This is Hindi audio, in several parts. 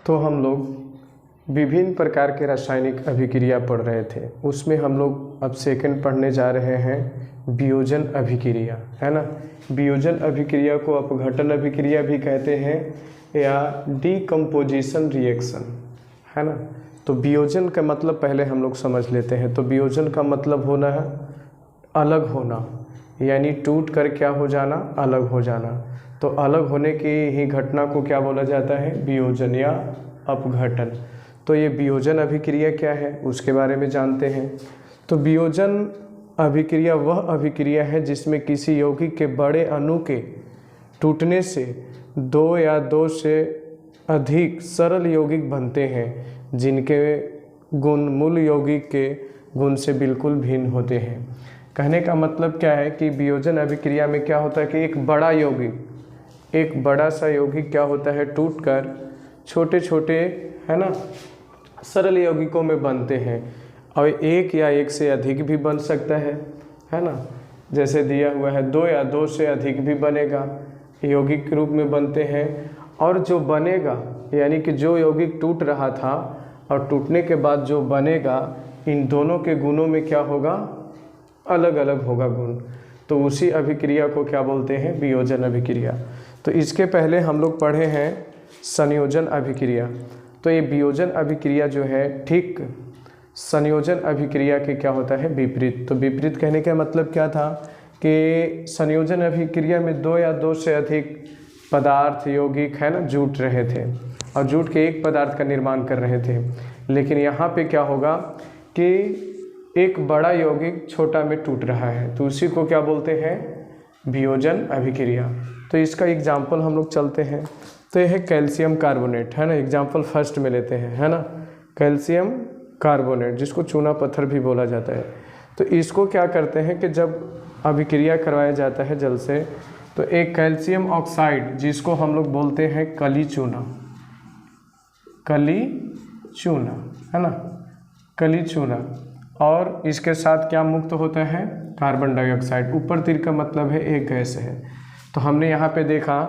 तो हम लोग विभिन्न प्रकार के रासायनिक अभिक्रिया पढ़ रहे थे। उसमें हम लोग अब सेकंड पढ़ने जा रहे हैं वियोजन अभिक्रिया, है ना। वियोजन अभिक्रिया को अपघटन अभिक्रिया भी कहते हैं या डीकम्पोजिशन रिएक्शन, है ना। तो वियोजन का मतलब पहले हम लोग समझ लेते हैं। तो वियोजन का मतलब होना है अलग होना, यानी टूट कर क्या हो जाना, अलग हो जाना। तो अलग होने की ही घटना को क्या बोला जाता है, वियोजन या अपघटन। तो ये वियोजन अभिक्रिया क्या है उसके बारे में जानते हैं। तो वियोजन अभिक्रिया वह अभिक्रिया है जिसमें किसी यौगिक के बड़े अणु के टूटने से दो या दो से अधिक सरल यौगिक बनते हैं जिनके गुण मूल यौगिक के गुण से बिल्कुल भिन्न होते हैं। कहने का मतलब क्या है कि वियोजन अभिक्रिया में क्या होता है कि एक बड़ा यौगिक, एक बड़ा सा यौगिक क्या होता है, टूटकर छोटे छोटे, है ना, सरल यौगिकों में बनते हैं। और एक या एक से अधिक भी बन सकता है ना। जैसे दिया हुआ है 2 या 2 से अधिक भी बनेगा, यौगिक के रूप में बनते हैं। और जो बनेगा यानी कि जो यौगिक टूट रहा था और टूटने के बाद जो बनेगा, इन दोनों के गुणों में क्या होगा, अलग अलग होगा गुण। तो उसी अभिक्रिया को क्या बोलते हैं, वियोजन अभिक्रिया। तो इसके पहले हम लोग पढ़े हैं संयोजन अभिक्रिया। तो ये वियोजन अभिक्रिया जो है ठीक संयोजन अभिक्रिया के क्या होता है, विपरीत। तो विपरीत कहने का मतलब क्या था कि संयोजन अभिक्रिया में 2 या 2 से अधिक पदार्थ यौगिक, है ना, जुट रहे थे और जुट के एक पदार्थ का निर्माण कर रहे थे। लेकिन यहाँ पे क्या होगा कि एक बड़ा यौगिक छोटा में टूट रहा है, तो उसी को क्या बोलते हैं, वियोजन अभिक्रिया। तो इसका एग्जाम्पल हम लोग चलते हैं। तो यह है कैल्शियम कार्बोनेट, है ना, एग्जाम्पल फर्स्ट में लेते हैं, है ना। कैल्शियम कार्बोनेट जिसको चूना पत्थर भी बोला जाता है। तो इसको क्या करते हैं कि जब अभिक्रिया करवाया जाता है जल से, तो एक कैल्शियम ऑक्साइड जिसको हम लोग बोलते हैं कली चूना, कली चूना, है ना, कली चूना, और इसके साथ क्या मुक्त होता है, कार्बन डाइऑक्साइड। ऊपर तीर का मतलब है एक गैस है। तो हमने यहाँ पे देखा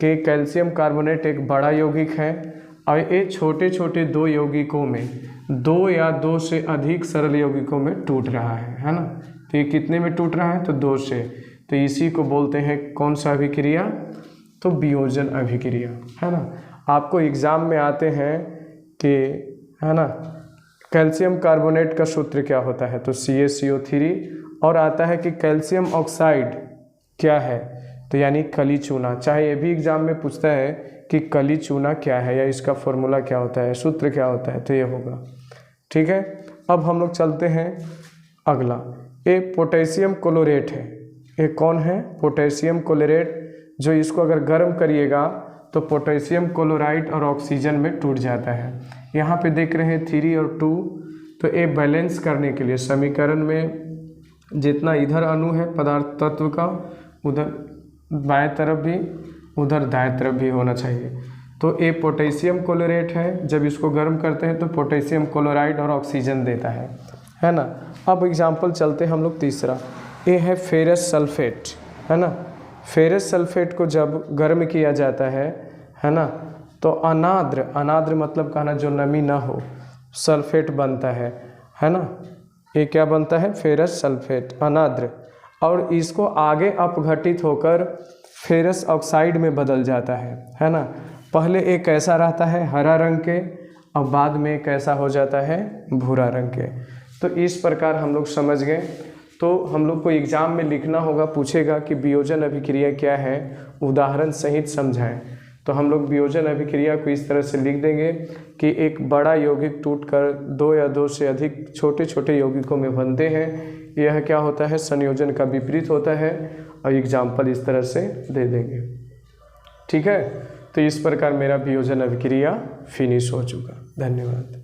कि कैल्शियम कार्बोनेट एक बड़ा यौगिक है और ये छोटे छोटे 2 यौगिकों में 2 या 2 से अधिक सरल यौगिकों में टूट रहा है ना। तो ये कितने में टूट रहा है, तो 2 से। तो इसी को बोलते हैं कौन सा अभिक्रिया, तो वियोजन अभिक्रिया, है ना। आपको एग्ज़ाम में आते हैं कि, है ना, कैल्शियम कार्बोनेट का सूत्र क्या होता है, तो CaCO3, और आता है कि कैल्शियम ऑक्साइड क्या है, तो यानी कली चूना। चाहे ये भी एग्जाम में पूछता है कि कली चूना क्या है या इसका फॉर्मूला क्या होता है, सूत्र क्या होता है, तो ये होगा। ठीक है, अब हम लोग चलते हैं अगला। ये पोटेशियम क्लोरेट है। ये कौन है, पोटेशियम क्लोरेट, जो इसको अगर गर्म करिएगा तो पोटेशियम क्लोराइड और ऑक्सीजन में टूट जाता है। यहाँ पे देख रहे हैं 3 और 2। तो ये बैलेंस करने के लिए समीकरण में जितना इधर अणु है पदार्थ तत्व का, उधर बाएं तरफ भी उधर दाएं तरफ भी होना चाहिए। तो ये पोटेशियम क्लोरेट है, जब इसको गर्म करते हैं तो पोटेशियम क्लोराइड और ऑक्सीजन देता है ना। अब एग्जाम्पल चलते हैं हम लोग तीसरा। ये है फेरस सल्फेट, है ना। फेरस सल्फेट को जब गर्म किया जाता है ना, तो अनाद्र, अनाद्र मतलब कहना जो नमी ना हो, सल्फेट बनता है ना। ये क्या बनता है, फेरस सल्फेट, अनाद्र। और इसको आगे अपघटित होकर फेरस ऑक्साइड में बदल जाता है ना। पहले एक ऐसा रहता है हरा रंग के, और बाद में एक ऐसा हो जाता है भूरा रंग के। तो इस प्रकार हम लोग समझ गए। तो हम लोग को एग्ज़ाम में लिखना होगा, पूछेगा कि वियोजन अभिक्रिया क्या है, उदाहरण सहित समझाएं। तो हम लोग वियोजन अभिक्रिया को इस तरह से लिख देंगे कि एक बड़ा यौगिक टूटकर 2 या 2 से अधिक छोटे छोटे यौगिकों में बनते हैं। यह क्या होता है, संयोजन का विपरीत होता है, और एग्जाम्पल इस तरह से दे देंगे। ठीक है, तो इस प्रकार मेरा वियोजन अभिक्रिया फिनिश हो चुका। धन्यवाद।